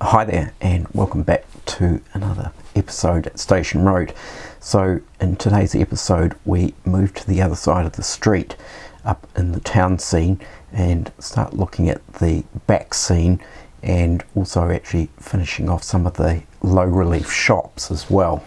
Hi there and welcome back to another episode at Station Road. So in today's episode we move to the other side of the street up in the town scene and start looking at the back scene and also actually finishing off some of the low relief shops as well.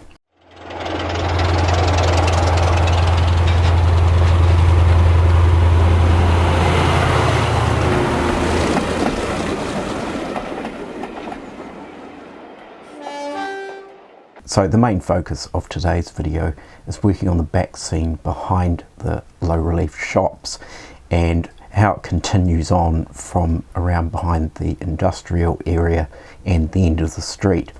So the main focus of today's video is working on the back scene behind the low relief shops and how it continues on from around behind the industrial area and the end of the street.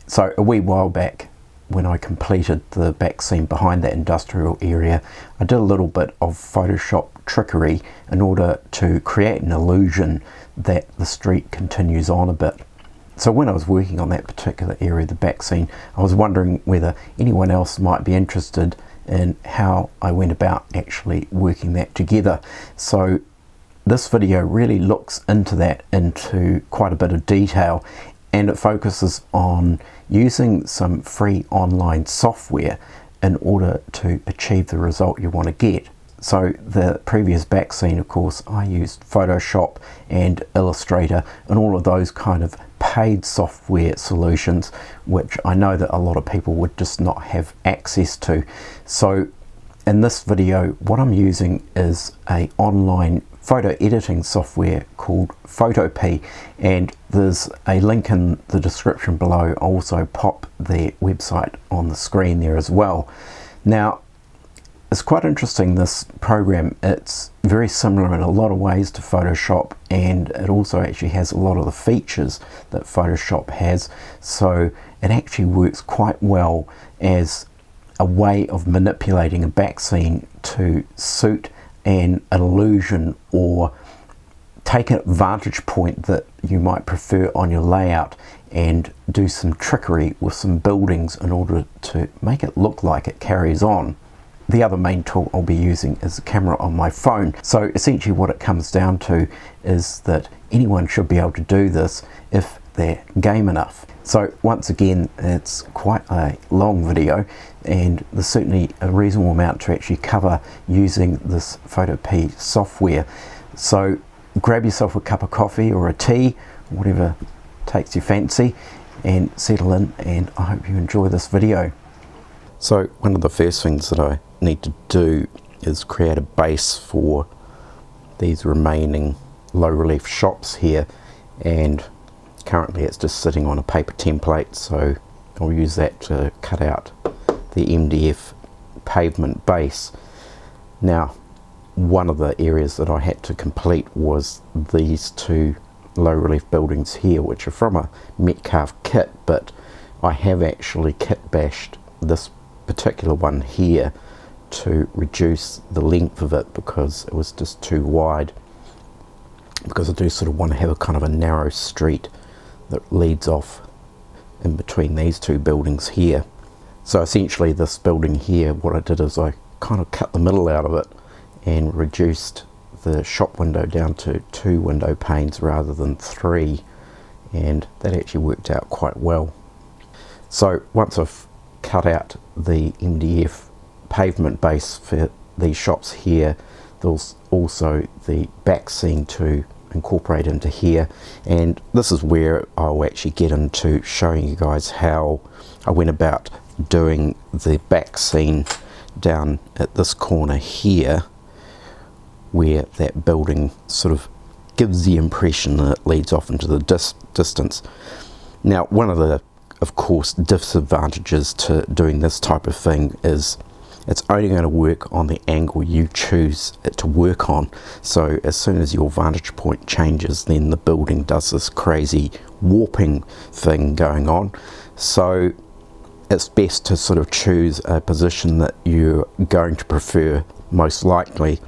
So a wee while back when I completed the back scene behind that industrial area, I did a little bit of Photoshop trickery in order to create an illusion that the street continues on a bit. So when I was working on that particular area, the back scene, I was wondering whether anyone else might be interested in how I went about actually working that together. So this video really looks into that into quite a bit of detail, and it focuses on using some free online software in order to achieve the result you want to get. So the previous back scene, of course, I used Photoshop and Illustrator and all of those kind of paid software solutions, which I know that a lot of people would just not have access to. So in this video, what I'm using is an online photo editing software called Photopea, and there's a link in the description below. I'll also pop their website on the screen there as well. Now, it's quite interesting, this program. It's very similar in a lot of ways to Photoshop, and it also actually has a lot of the features that Photoshop has, so it actually works quite well as a way of manipulating a back scene to suit an illusion or take an vantage point that you might prefer on your layout and do some trickery with some buildings in order to make it look like it carries on. The other main tool I'll be using is the camera on my phone. So essentially what it comes down to is that anyone should be able to do this if they're game enough. So once again, it's quite a long video and there's certainly a reasonable amount to actually cover using this Photopea software. So grab yourself a cup of coffee or a tea, whatever takes your fancy, and settle in, and I hope you enjoy this video. So one of the first things that I need to do is create a base for these remaining low relief shops here, and currently it's just sitting on a paper template, so I'll use that to cut out the MDF pavement base. Now, one of the areas that I had to complete was these two low relief buildings here, which are from a Metcalf kit, but I have actually kit bashed this particular one here to reduce the length of it because it was just too wide, because I do sort of want to have a kind of a narrow street that leads off in between these two buildings here. So essentially this building here, what I did is I kind of cut the middle out of it and reduced the shop window down to 2 window panes rather than 3, and that actually worked out quite well. So once I've cut out the MDF pavement base for these shops here, there's also the back scene to incorporate into here, and this is where I'll actually get into showing you guys how I went about doing the back scene down at this corner here, where that building sort of gives the impression that it leads off into the distance. Now, one of the, of course, disadvantages to doing this type of thing is it's only going to work on the angle you choose it to work on. So as soon as your vantage point changes, then the building does this crazy warping thing going on. So it's best to sort of choose a position that you're going to prefer most likely.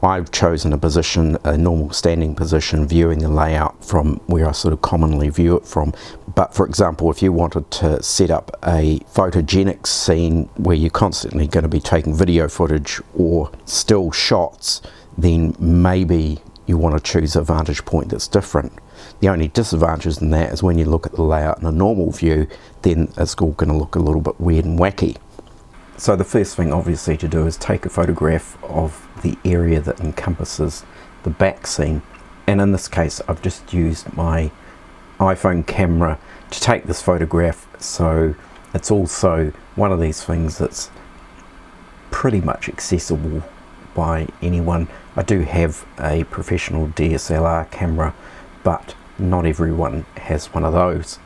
I've chosen a position, a normal standing position, viewing the layout from where I sort of commonly view it from. But for example, if you wanted to set up a photogenic scene where you're constantly going to be taking video footage or still shots, then maybe you want to choose a vantage point that's different. The only disadvantage in that is when you look at the layout in a normal view, then it's all going to look a little bit weird and wacky. So the first thing obviously to do is take a photograph of the area that encompasses the back scene, and in this case I've just used my iPhone camera to take this photograph, so it's also one of these things that's pretty much accessible by anyone. I do have a professional DSLR camera, but not everyone has one of those.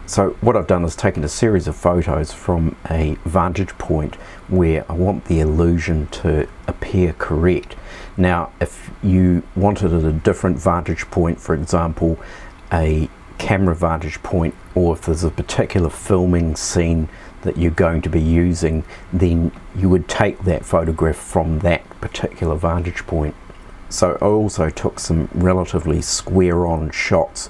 So what I've done is taken a series of photos from a vantage point where I want the illusion to appear correct. Now if you wanted at a different vantage point, for example a camera vantage point, or if there's a particular filming scene that you're going to be using, then you would take that photograph from that particular vantage point. So I also took some relatively square on shots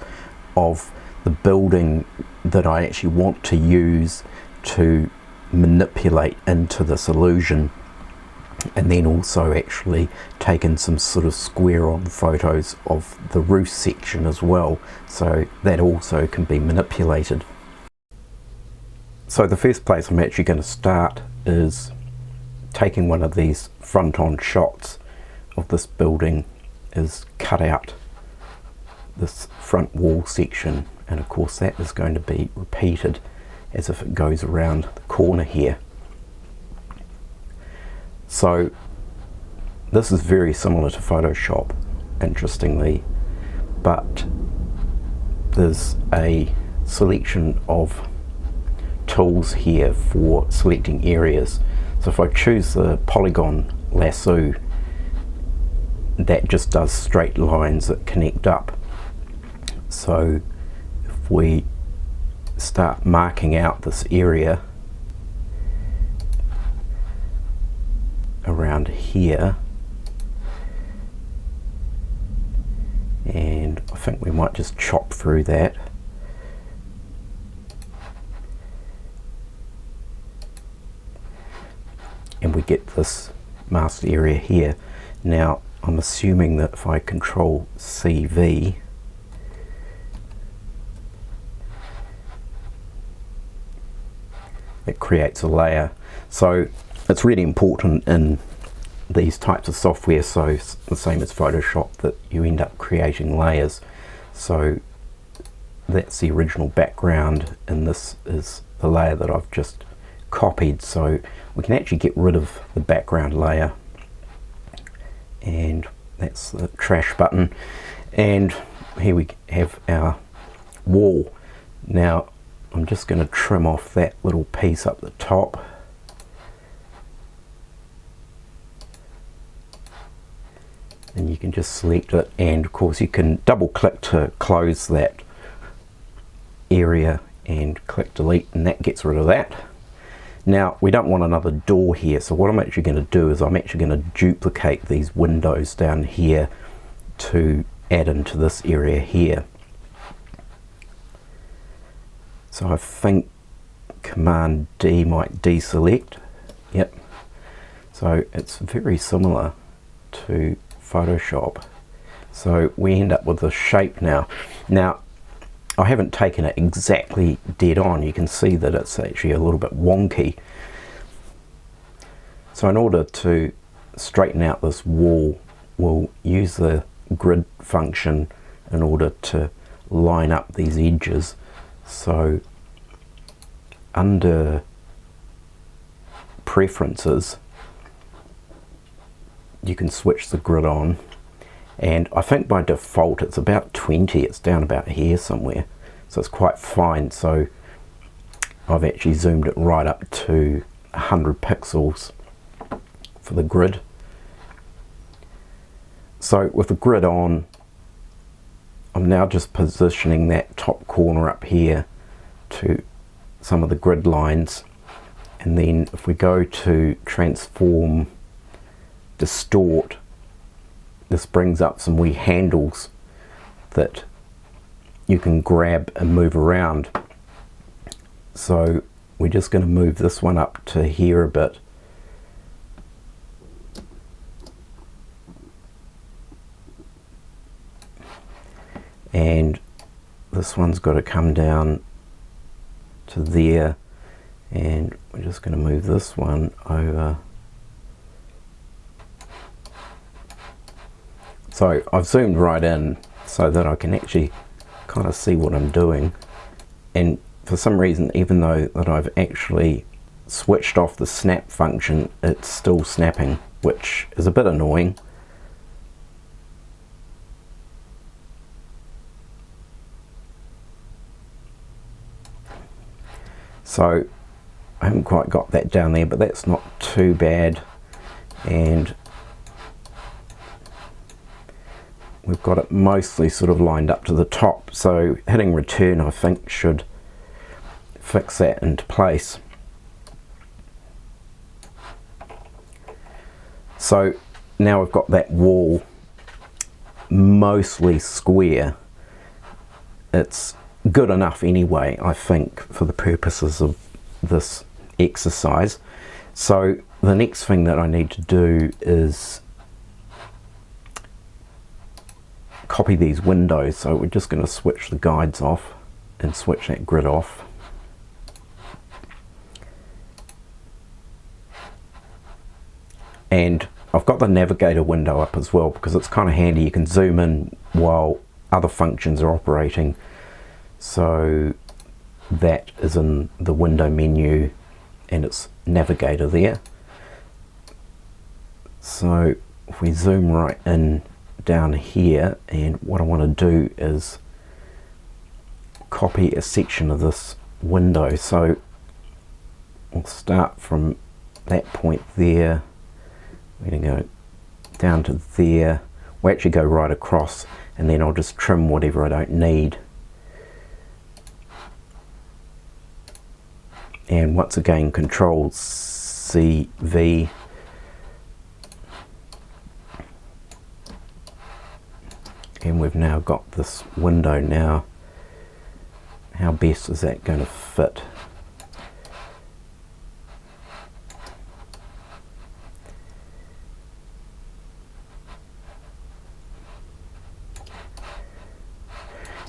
of the building that I actually want to use to manipulate into this illusion, and then also actually taken some sort of square on photos of the roof section as well, so that also can be manipulated. So the first place I'm actually going to start is taking one of these front on shots of this building, is cut out this front wall section, and of course that is going to be repeated as if it goes around the corner here. So this is very similar to Photoshop, interestingly, but there's a selection of tools here for selecting areas. So if I choose the polygon lasso, that just does straight lines that connect up. So if we start marking out this area around here, and I think we might just chop through that. And we get this masked area here. Now I'm assuming that if I control CV, it creates a layer. So it's really important in these types of software, so it's the same as Photoshop, that you end up creating layers. So that's the original background, and this is the layer that I've just copied. So we can actually get rid of the background layer, and that's the trash button, and here we have our wall. Now I'm just going to trim off that little piece up the top, and you can just select it, and of course you can double click to close that area and click delete, and that gets rid of that. Now we don't want another door here, so what I'm actually going to do is I'm actually going to duplicate these windows down here to add into this area here. So I think Command D might deselect. Yep. So it's very similar to Photoshop. So we end up with this shape now. Now I haven't taken it exactly dead on. You can see that it's actually a little bit wonky. So in order to straighten out this wall, we'll use the grid function in order to line up these edges. So under preferences, you can switch the grid on, and I think by default it's about 20, it's down about here somewhere, so it's quite fine. So I've actually zoomed it right up to 100 pixels for the grid. So with the grid on, I'm now just positioning that top corner up here to some of the grid lines, and then if we go to transform, distort, this brings up some wee handles that you can grab and move around. So we're just going to move this one up to here a bit, and this one's got to come down to there, and we're just going to move this one over. So I've zoomed right in so that I can actually kind of see what I'm doing, and for some reason, even though that I've actually switched off the snap function, it's still snapping, which is a bit annoying. So I haven't quite got that down there, but that's not too bad, and we've got it mostly sort of lined up to the top, so hitting return I think should fix that into place. So now we've got that wall mostly square. It's good enough anyway, I think, for the purposes of this exercise. So the next thing that I need to do is copy these windows. So we're just going to switch the guides off and switch that grid off. And I've got the navigator window up as well because it's kind of handy. You can zoom in while other functions are operating. So that is in the window menu and it's navigator there. So if we zoom right in down here, and what I want to do is copy a section of this window. So we'll start from that point there. We're going to go down to there. We'll actually go right across, and then I'll just trim whatever I don't need. And once again, Control CV. And we've now got this window now. How best is that going to fit?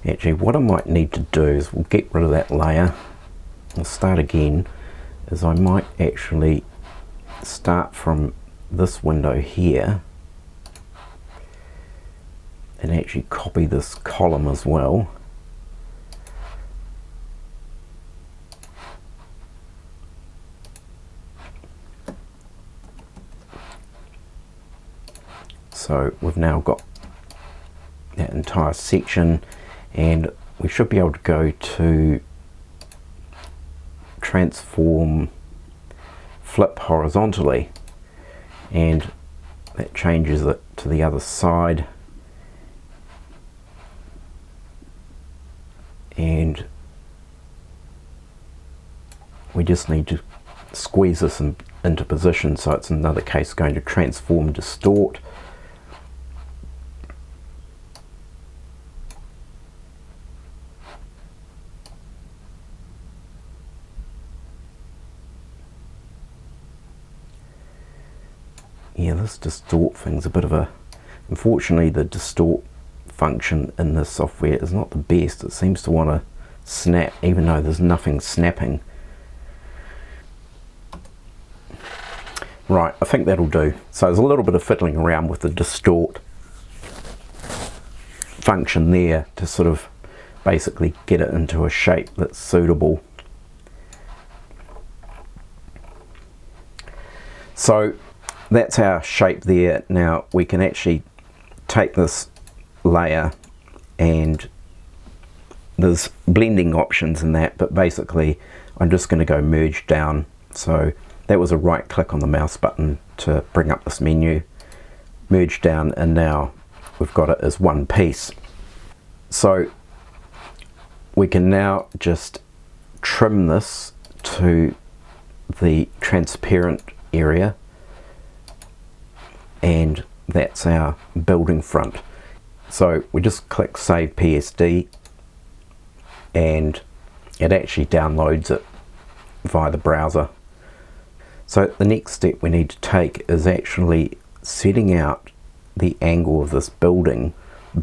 Actually, what I might need to do is we'll get rid of that layer. I'll start again, is I might actually start from this window here and actually copy this column as well. So we've now got that entire section, and we should be able to go to transform, flip horizontally, and that changes it to the other side. And we just need to squeeze this into position, so it's in another case going to transform, distort. Yeah, this distort thing's a bit of a... Unfortunately, the distort function in this software is not the best. It seems to want to snap even though there's nothing snapping. Right, I think that'll do. So there's a little bit of fiddling around with the distort function there to sort of basically get it into a shape that's suitable. So that's our shape there. Now we can actually take this layer, and there's blending options in that, but basically I'm just going to go merge down. So that was a right click on the mouse button to bring up this menu, merge down, and now we've got it as one piece. So we can now just trim this to the transparent area, and that's our building front. So we just click Save PSD, and it actually downloads it via the browser. So the next step we need to take is actually setting out the angle of this building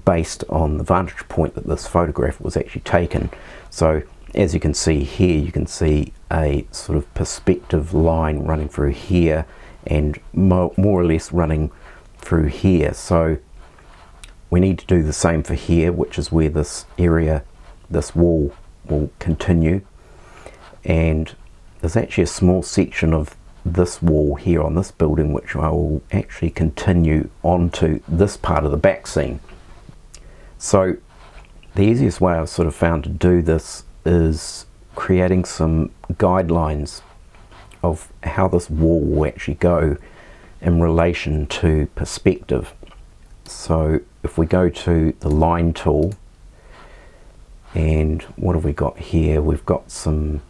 based on the vantage point that this photograph was actually taken. So as you can see here, you can see a sort of perspective line running through here and more or less running through here. So we need to do the same for here, which is where this area, this wall, will continue. And there's actually a small section of this wall here on this building which I will actually continue onto this part of the back scene. So the easiest way I've sort of found to do this is creating some guidelines of how this wall will actually go in relation to perspective. So if we go to the line tool, and what have we got here? We've got some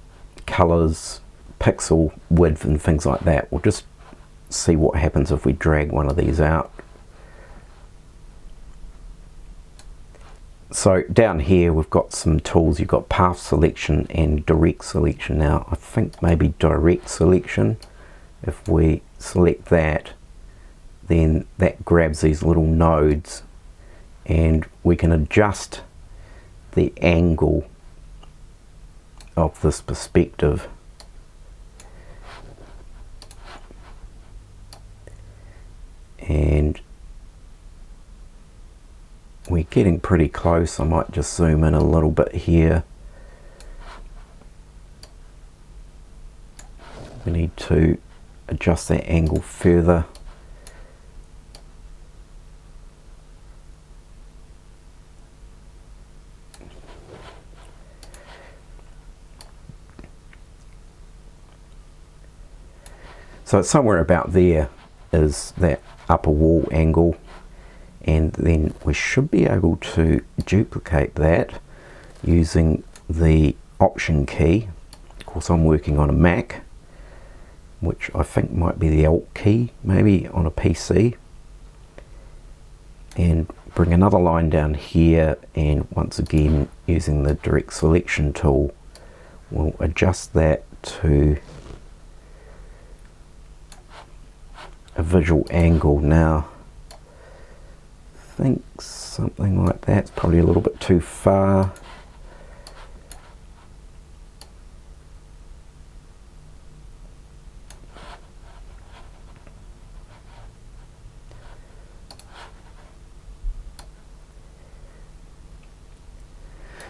colors, pixel width and things like that. We'll just see what happens if we drag one of these out. So down here we've got some tools. You've got path selection and direct selection. Now I think maybe direct selection, if we select that, then that grabs these little nodes and we can adjust the angle of this perspective. And we're getting pretty close. I might just zoom in a little bit here. We need to adjust that angle further. So somewhere about there is that upper wall angle, and then we should be able to duplicate that using the Option key. Of course I'm working on a Mac, which I think might be the Alt key maybe on a PC, and bring another line down here, and once again using the direct selection tool we'll adjust that to a visual angle. Now I think something like that's probably a little bit too far.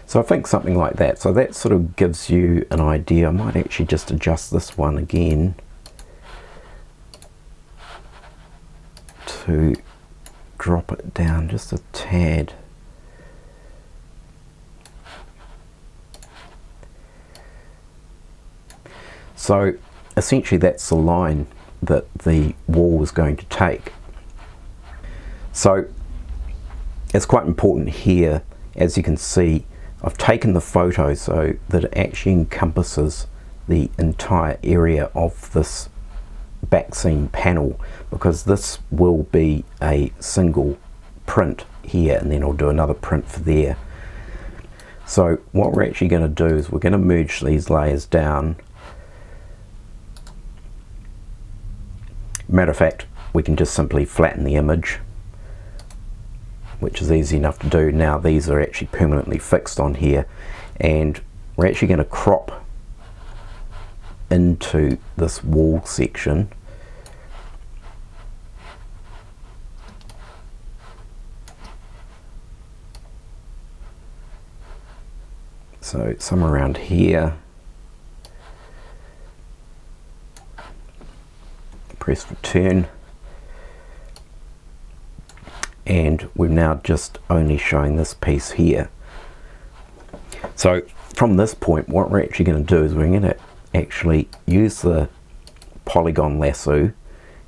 So I think something like that. So that sort of gives you an idea. I might actually just adjust this one again to drop it down just a tad. So essentially that's the line that the wall is going to take. So it's quite important here, as you can see, I've taken the photo so that it actually encompasses the entire area of this Backscene panel, because this will be a single print here and then I'll do another print for there. So what we're actually going to do is we're going to merge these layers down. Matter of fact, we can just simply flatten the image, which is easy enough to do. Now these are actually permanently fixed on here, and we're actually going to crop into this wall section. So somewhere around here. Press return, and we're now just only showing this piece here. So from this point what we're actually going to do is we're going to actually use the polygon lasso,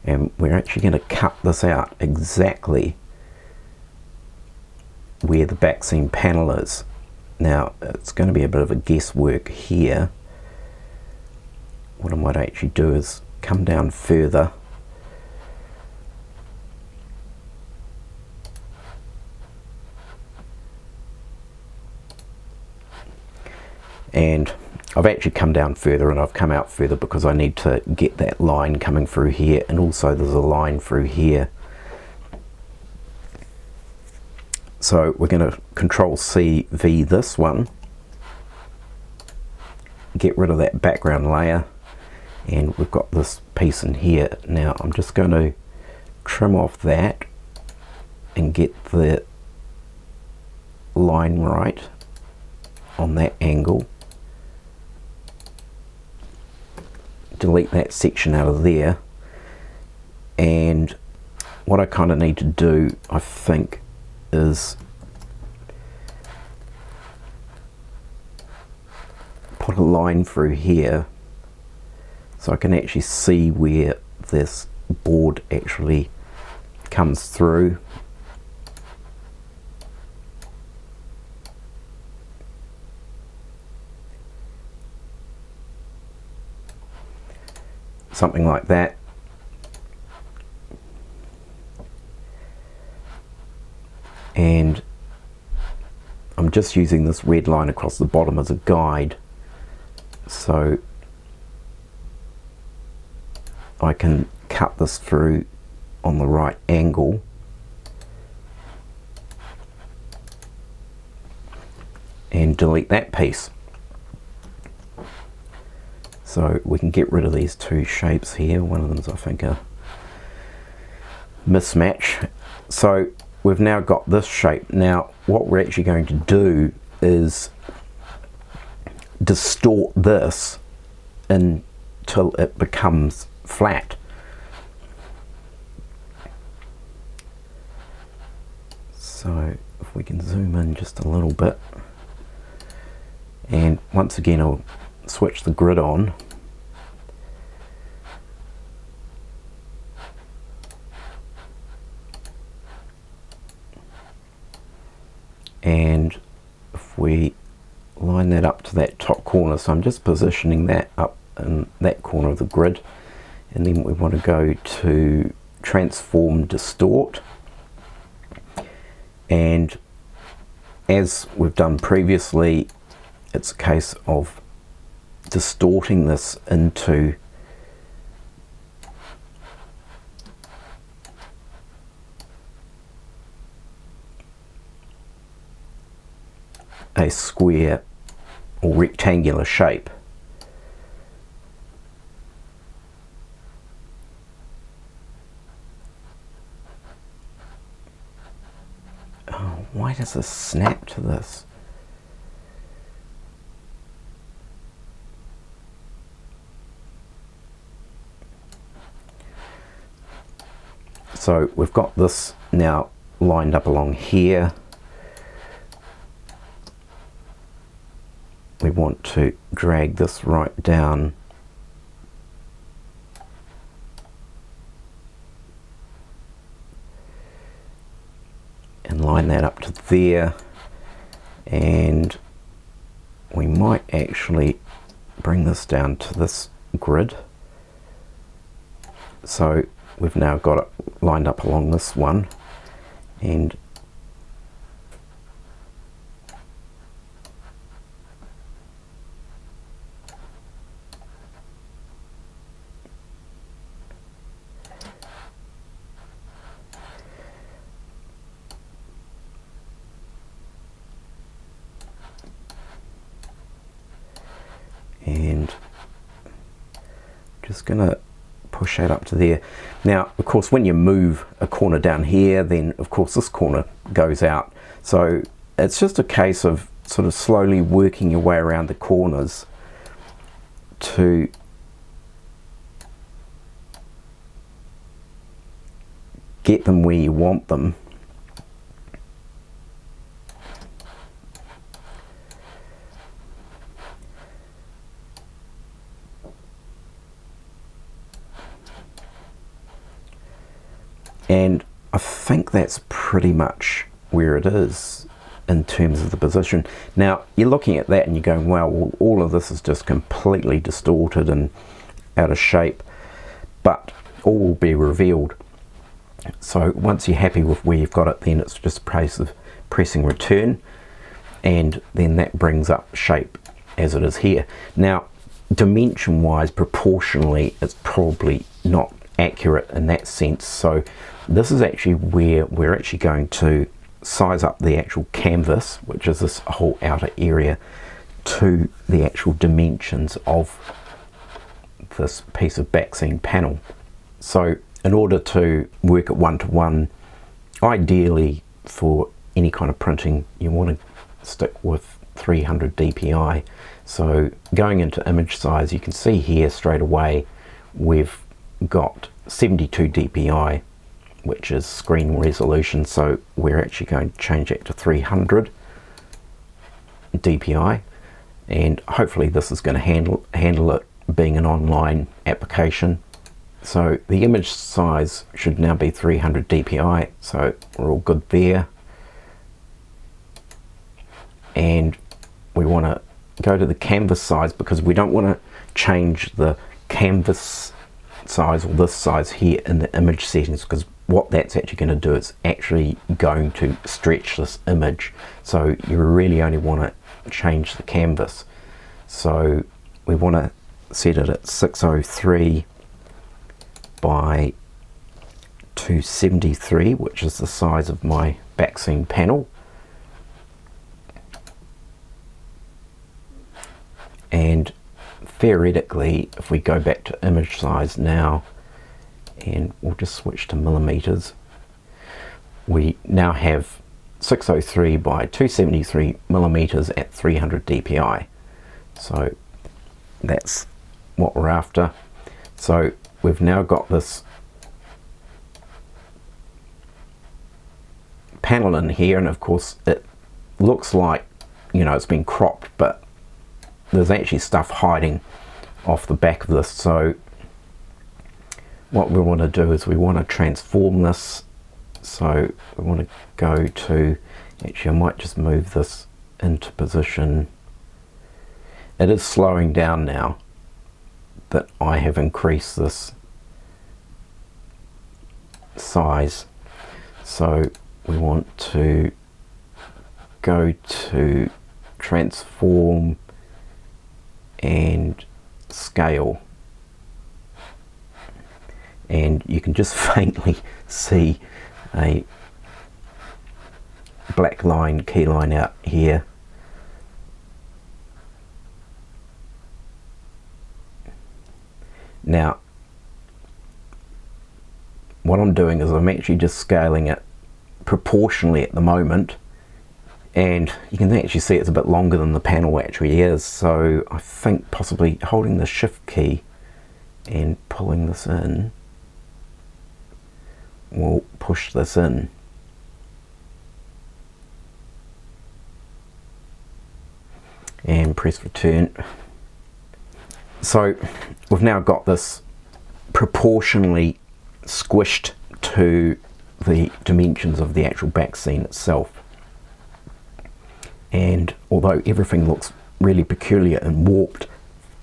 and we're actually going to cut this out exactly where the Backscene panel is. Now it's going to be a bit of a guesswork here. What I might actually do is come down further and I've actually come down further and I've come out further because I need to get that line coming through here, and also there's a line through here. So we're going to Control C V this one, get rid of that background layer, and we've got this piece in here. Now I'm just going to trim off that and get the line right on that angle. Delete that section out of there, and what I kind of need to do, I think, is put a line through here so I can actually see where this board actually comes through. Something like that. And I'm just using this red line across the bottom as a guide, so I can cut this through on the right angle. And delete that piece. So we can get rid of these two shapes here. One of them is, I think, a mismatch. So we've now got this shape. Now what we're actually going to do is distort this until it becomes flat. So if we can zoom in just a little bit, and once again I'll switch the grid on. And if we line that up to that top corner, so I'm just positioning that up in that corner of the grid, and then we want to go to Transform, Distort, and as we've done previously, it's a case of distorting this into a square or rectangular shape. Oh, why does this snap to this? So we've got this now lined up along here. We want to drag this right down and line that up to there, and we might actually bring this down to this grid. So we've now got it lined up along this one, and just gonna push that up to there. Now of course when you move a corner down here, then of course this corner goes out, so it's just a case of sort of slowly working your way around the corners to get them where you want them. And I think that's pretty much where it is in terms of the position. Now you're looking at that and you're going, wow, well, all of this is just completely distorted and out of shape, but all will be revealed. So once you're happy with where you've got it, then it's just a case of pressing return, and then that brings up shape as it is here. Now dimension wise, proportionally, it's probably not accurate in that sense, so this is actually where we're actually going to size up the actual canvas, which is this whole outer area, to the actual dimensions of this piece of Backscene panel. So in order to work at 1:1, ideally for any kind of printing you want to stick with 300 dpi. So going into image size, you can see here straight away we've got 72 dpi, which is screen resolution, so we're actually going to change it to 300 dpi, and hopefully this is going to handle it being an online application. So the image size should now be 300 dpi, so we're all good there. And we want to go to the canvas size, because we don't want to change the canvas size or this size here in the image settings, because what that's actually going to do is actually going to stretch this image. So you really only want to change the canvas. So we want to set it at 603 by 273, which is the size of my Backscene panel. And theoretically, if we go back to image size now, and we'll just switch to millimeters, we now have 603 by 273 millimeters at 300 dpi. So that's what we're after. So we've now got this panel in here, and of course it looks like, you know, it's been cropped, but there's actually stuff hiding off the back of this. So what we want to do is we want to transform this. So we want to go to, actually I might just move this into position. It is slowing down now that I have increased this size. So we want to go to transform and scale, and you can just faintly see a black line, key line out here. Now what I'm doing is I'm actually just scaling it proportionally at the moment, and you can actually see it's a bit longer than the panel actually is. So I think possibly holding the shift key and pulling this in will push this in. And press return. So we've now got this proportionally squished to the dimensions of the actual Backscene itself. And although everything looks really peculiar and warped,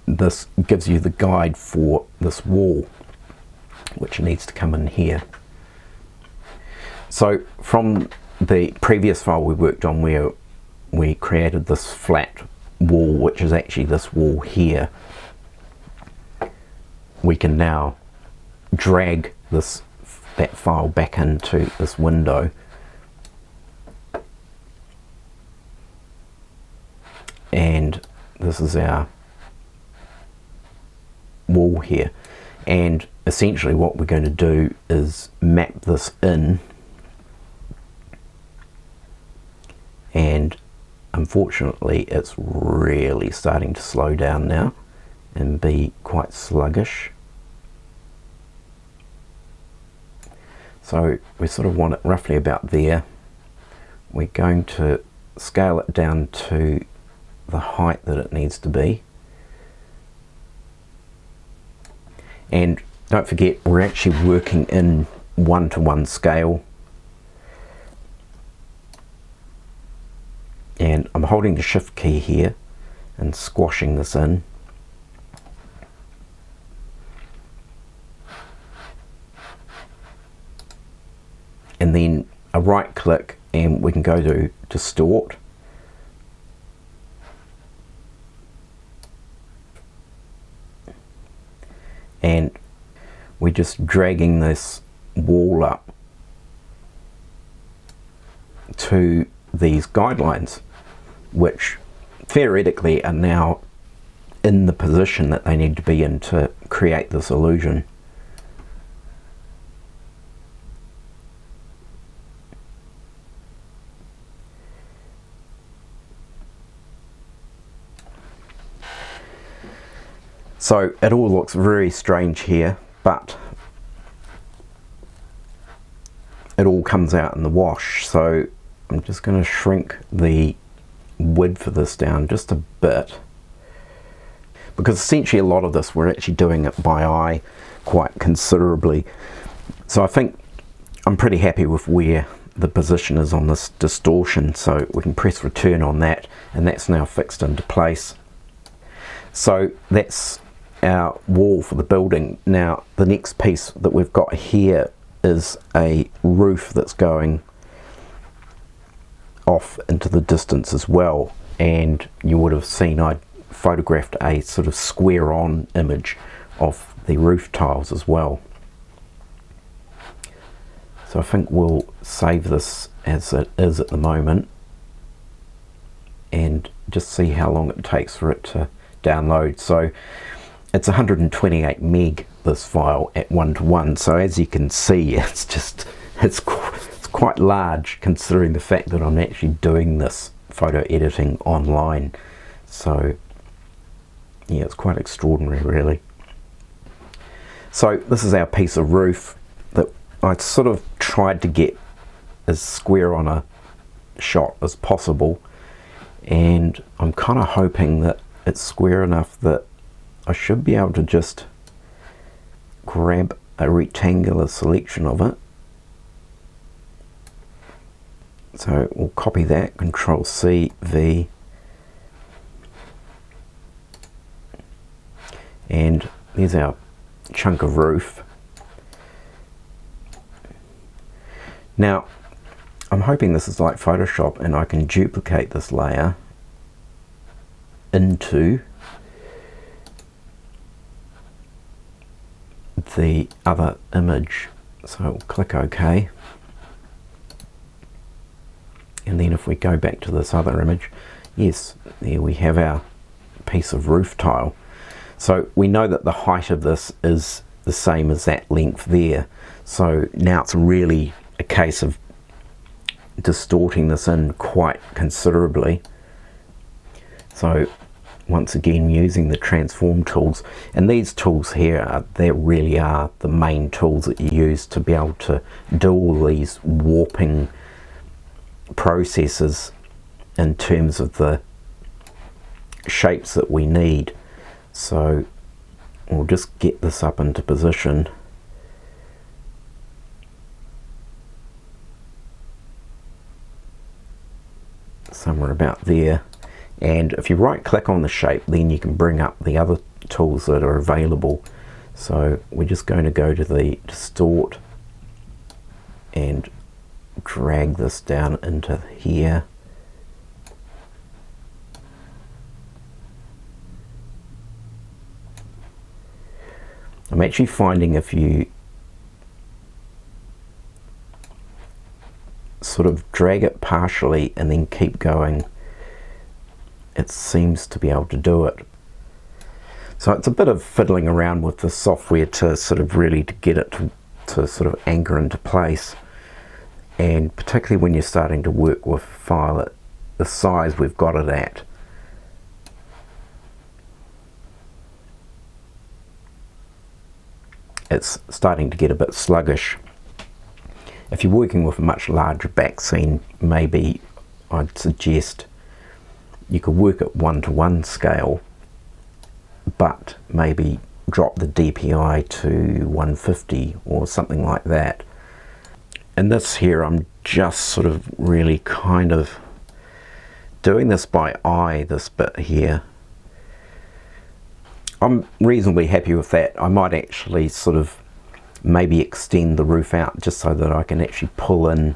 this gives you the guide for this wall, which needs to come in here. So from the previous file we worked on, where we created this flat wall, which is actually this wall here, we can now drag that file back into this window. And this is our wall here, and essentially what we're going to do is map this in, and unfortunately it's really starting to slow down now and be quite sluggish. So we sort of want it roughly about there. We're going to scale it down to the height that it needs to be, and don't forget we're actually working in 1:1 scale, and I'm holding the shift key here and squashing this in. And then a right click and we can go to distort. And we're just dragging this wall up to these guidelines, which theoretically are now in the position that they need to be in to create this illusion. So it all looks very strange here, but it all comes out in the wash. So I'm just going to shrink the width of this down just a bit, because essentially a lot of this we're actually doing it by eye quite considerably. So I think I'm pretty happy with where the position is on this distortion, so we can press return on that, and that's now fixed into place. So that's our wall for the building. Now the next piece that we've got here is a roof that's going off into the distance as well, and you would have seen I photographed a sort of square on image of the roof tiles as well. So I think we'll save this as it is at the moment and just see how long it takes for it to download. So it's 128 meg, this file, at 1:1. So as you can see, it's quite large, considering the fact that I'm actually doing this photo editing online. So yeah, it's quite extraordinary, really. So this is our piece of roof that I sort of tried to get as square on a shot as possible, and I'm kind of hoping that it's square enough that I should be able to just grab a rectangular selection of it. So we'll copy that, Control C, V, and there's our chunk of roof. Now I'm hoping this is like Photoshop and I can duplicate this layer into the other image. So we'll click OK, and then if we go back to this other image, yes, there we have our piece of roof tile. So we know that the height of this is the same as that length there, so now it's really a case of distorting this in quite considerably. So once again, using the transform tools, and these tools here they really are the main tools that you use to be able to do all these warping processes in terms of the shapes that we need. So we'll just get this up into position. Somewhere about there. And if you right click on the shape, then you can bring up the other tools that are available. So we're just going to go to the distort and drag this down into here. I'm actually finding if you sort of drag it partially and then keep going, it seems to be able to do it. So it's a bit of fiddling around with the software to sort of really to get it to sort of anchor into place, and particularly when you're starting to work with file at the size we've got it at. It's starting to get a bit sluggish. If you're working with a much larger backscene, maybe I'd suggest you could work at 1:1 scale, but maybe drop the DPI to 150 or something like that. And this here, I'm just sort of really kind of doing this by eye, this bit here. I'm reasonably happy with that. I might actually sort of maybe extend the roof out just so that I can actually pull in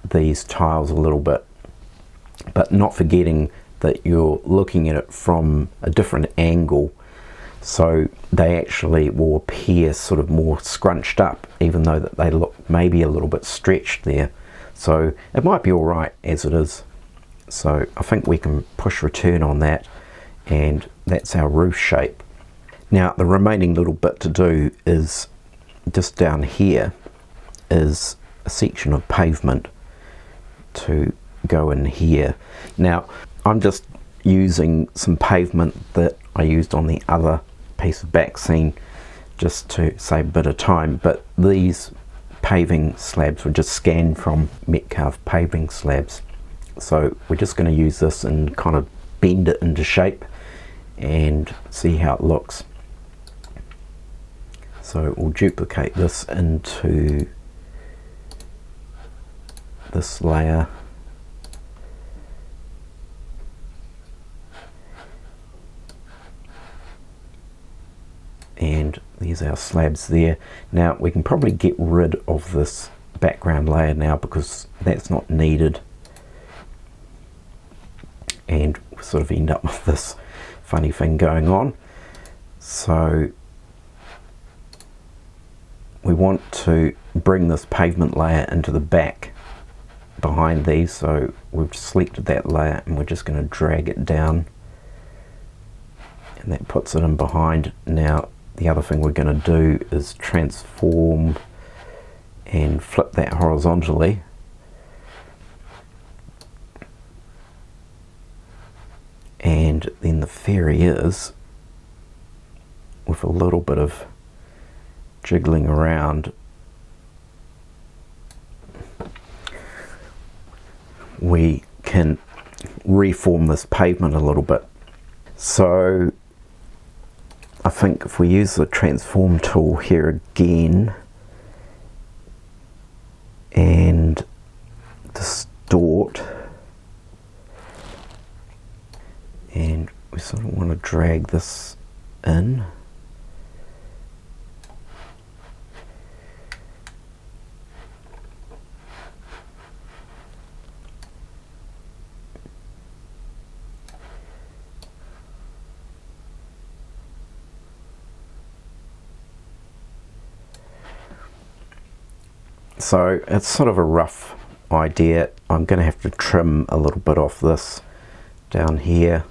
these tiles a little bit, but not forgetting that you're looking at it from a different angle, so they actually will appear sort of more scrunched up, even though that they look maybe a little bit stretched there. So it might be alright as it is. So I think we can push return on that, and that's our roof shape. Now the remaining little bit to do is just down here is a section of pavement to go in here. Now I'm just using some pavement that I used on the other piece of Backscene just to save a bit of time, but these paving slabs were just scanned from Metcalfe paving slabs. So we're just going to use this and kind of bend it into shape and see how it looks. So we'll duplicate this into this layer, and there's our slabs there. Now we can probably get rid of this background layer now because that's not needed, and we sort of end up with this funny thing going on. So we want to bring this pavement layer into the back behind these, so we've selected that layer and we're just going to drag it down, and that puts it in behind. Now the other thing we're going to do is transform and flip that horizontally, and then the theory is, with a little bit of jiggling around, we can reform this pavement a little bit. So I think if we use the transform tool here again and distort, and we sort of want to drag this in, so it's sort of a rough idea. I'm going to have to trim a little bit off this down here.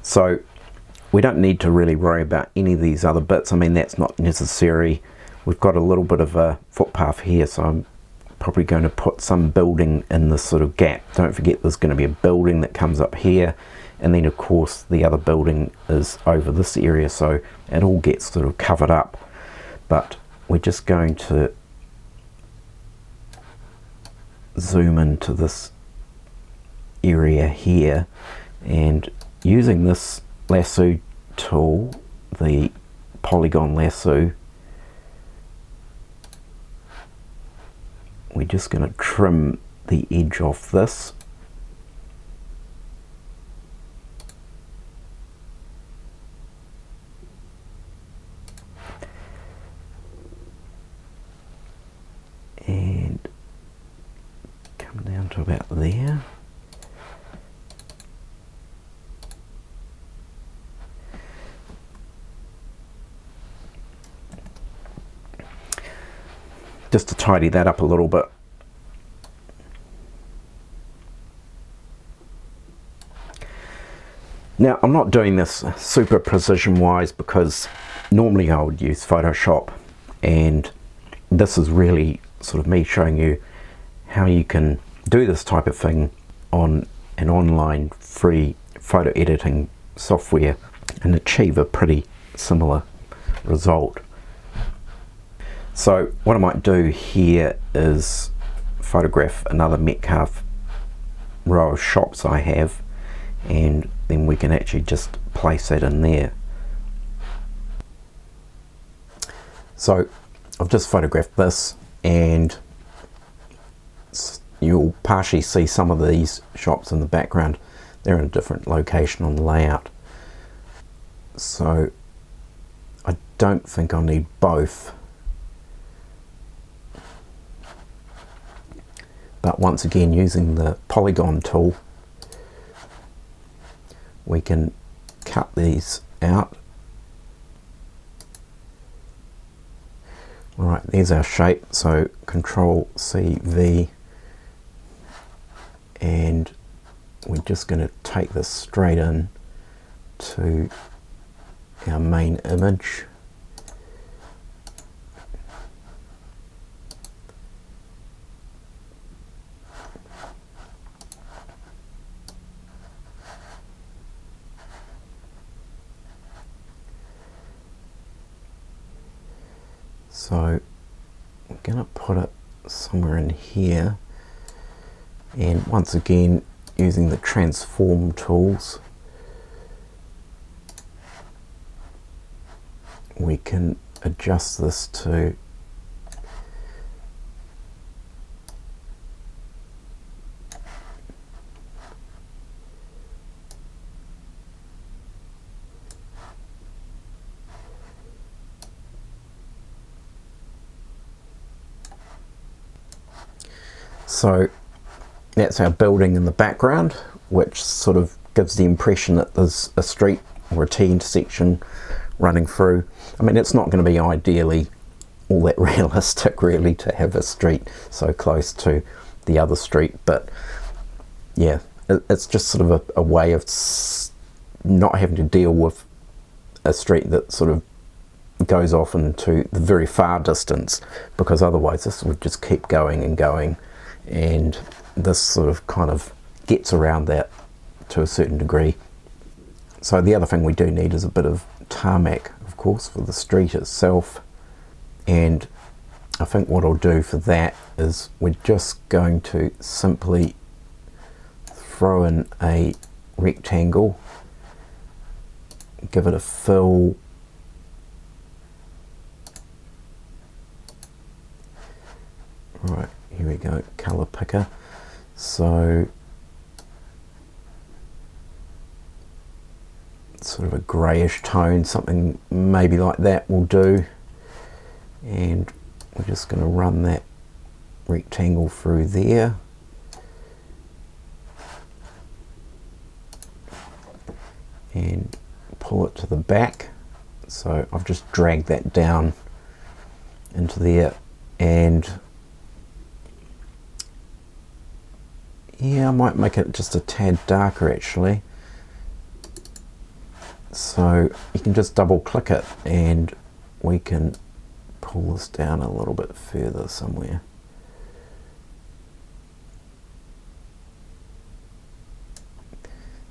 So we don't need to really worry about any of these other bits. I mean, that's not necessary. We've got a little bit of a footpath here, so I'm probably going to put some building in this sort of gap. Don't forget there's going to be a building that comes up here, and then of course the other building is over this area, so it all gets sort of covered up. But we're just going to zoom into this area here, and using this lasso tool, the polygon lasso, we're just going to trim the edge off this, and come down to about there. Just to tidy that up a little bit. Now I'm not doing this super precision wise because normally I would use Photoshop, and this is really sort of me showing you how you can do this type of thing on an online free photo editing software and achieve a pretty similar result. So what I might do here is photograph another Metcalfe row of shops I have, and then we can actually just place that in there. So I've just photographed this, and you'll partially see some of these shops in the background. They're in a different location on the layout. So I don't think I'll need both. But once again, using the polygon tool, we can cut these out Right, there's our shape, so Control C V, and we're just going to take this straight in to our main image. So I'm going to put it somewhere in here, and once again using the transform tools we can adjust this to so that's our building in the background, which sort of gives the impression that there's a street or a T intersection running through. I mean, it's not going to be ideally all that realistic really to have a street so close to the other street, but yeah, it's just sort of a way of not having to deal with a street that sort of goes off into the very far distance, because otherwise this would just keep going and going, and this sort of kind of gets around that to a certain degree. So the other thing we do need is a bit of tarmac, of course, for the street itself, and I think what I'll do for that is we're just going to simply throw in a rectangle, give it a fill, right, here we go, color picker. So sort of a greyish tone, something maybe like that will do, and we're just going to run that rectangle through there, and pull it to the back. So I've just dragged that down into there, and yeah, I might make it just a tad darker actually. So you can just double click it and we can pull this down a little bit further somewhere.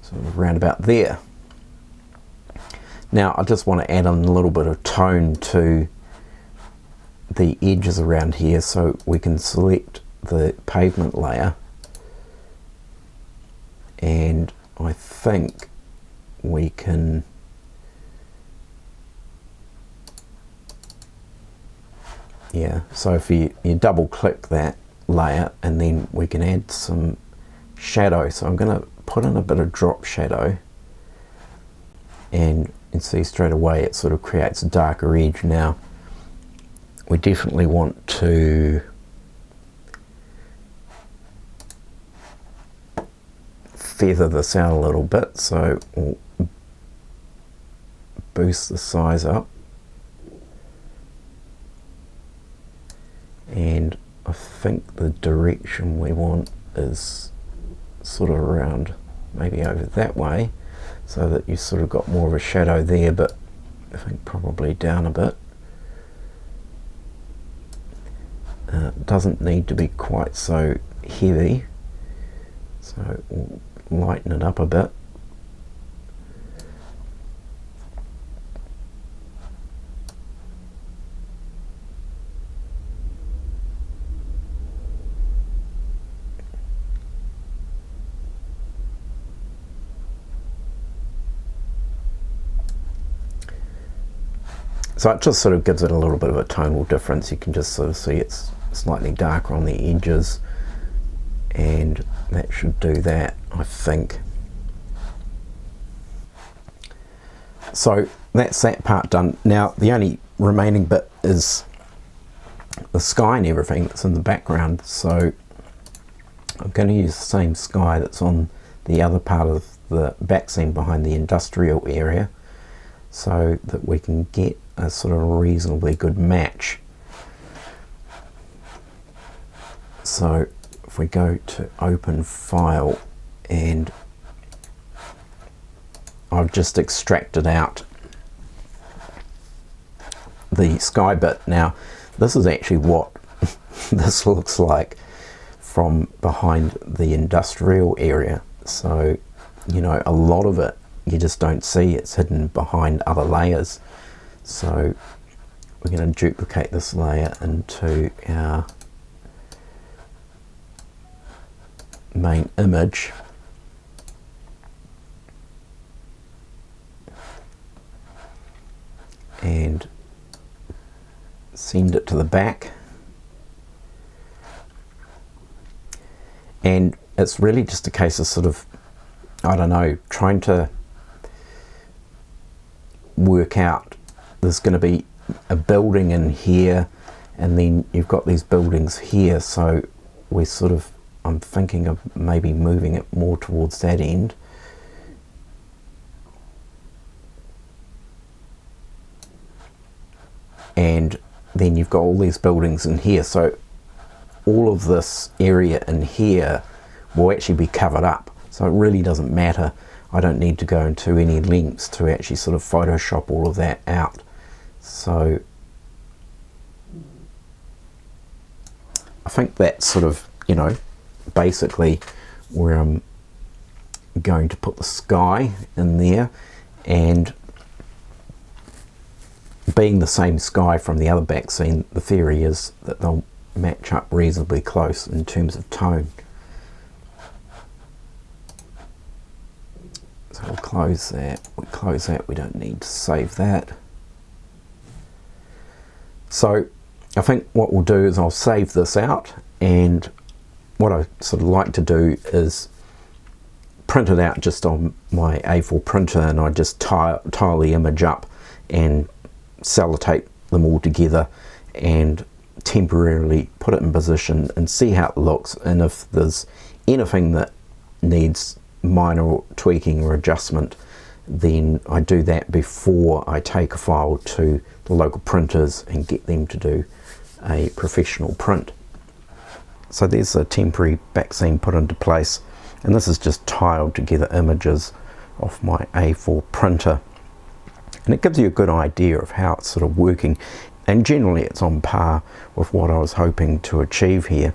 Sort of around about there. Now I just want to add on a little bit of tone to the edges around here, so we can select the pavement layer, and I think we can so if you double click that layer, and then we can add some shadow. So I'm going to put in a bit of drop shadow, and see straight away it sort of creates a darker edge. Now we definitely want to feather this out a little bit, so we'll boost the size up, and I think the direction we want is sort of around maybe over that way, so that you sort of got more of a shadow there, but I think probably down a bit. Doesn't need to be quite so heavy, so we'll lighten it up a bit. So it just sort of gives it a little bit of a tonal difference. You can just sort of see it's slightly darker on the edges, and that should do that, I think. So that's that part done. Now the only remaining bit is the sky and everything that's in the background. So I'm going to use the same sky that's on the other part of the back scene behind the industrial area, so that we can get a sort of reasonably good match. So if we go to open file, and I've just extracted out the sky bit. Now this is actually what this looks like from behind the industrial area. So, you know, a lot of it you just don't see, it's hidden behind other layers. So we're going to duplicate this layer into our main image, and send it to the back. And it's really just a case of sort of, I don't know, trying to work out, there's going to be a building in here, and then you've got these buildings here, so we're sort of, I'm thinking of maybe moving it more towards that end. And then you've got all these buildings in here, so all of this area in here will actually be covered up. So it really doesn't matter. I don't need to go into any lengths to actually sort of Photoshop all of that out. So I think that's sort of, you know, basically where I'm going to put the sky in there, and being the same sky from the other back scene, the theory is that they'll match up reasonably close in terms of tone. So we'll close that, we don't need to save that. So I think what we'll do is I'll save this out, and what I sort of like to do is print it out just on my A4 printer, and I just tile the image up and sellotape them all together and temporarily put it in position and see how it looks, and if there's anything that needs minor tweaking or adjustment, then I do that before I take a file to the local printers and get them to do a professional print. So there's a temporary back scene put into place, and this is just tiled together images off my A4 printer, and it gives you a good idea of how it's sort of working, and generally it's on par with what I was hoping to achieve here.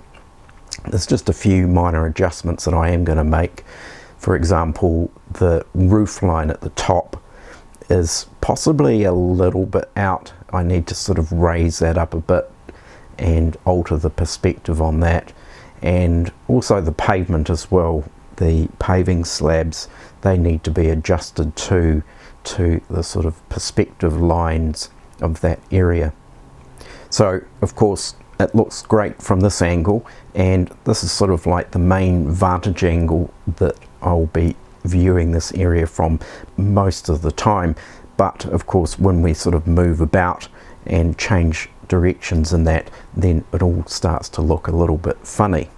There's just a few minor adjustments that I am going to make. For example, the roof line at the top is possibly a little bit out. I need to sort of raise that up a bit and alter the perspective on that, and also the pavement as well. The paving slabs, they need to be adjusted to the sort of perspective lines of that area. So of course it looks great from this angle, and this is sort of like the main vantage angle that I'll be viewing this area from most of the time. But of course when we sort of move about and change directions in that, then it all starts to look a little bit funny.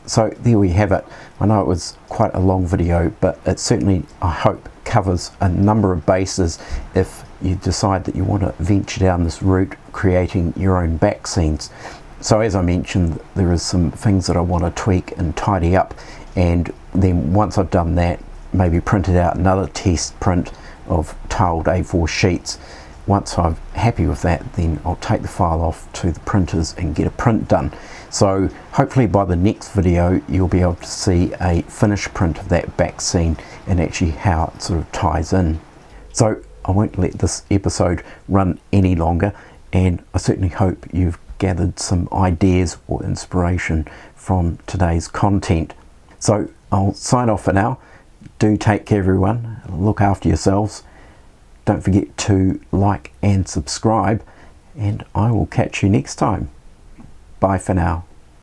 So there we have it. I know it was quite a long video, but it certainly, I hope, covers a number of bases if you decide that you want to venture down this route, creating your own back scenes. So as I mentioned, there is some things that I want to tweak and tidy up, and then once I've done that, maybe printed out another test print of tiled A4 sheets. Once I'm happy with that, then I'll take the file off to the printers and get a print done. So hopefully by the next video you'll be able to see a finished print of that back scene and actually how it sort of ties in. So I won't let this episode run any longer, and I certainly hope you've gathered some ideas or inspiration from today's content. So I'll sign off for now. Do take care everyone, look after yourselves. Don't forget to like and subscribe, and I will catch you next time. Bye for now.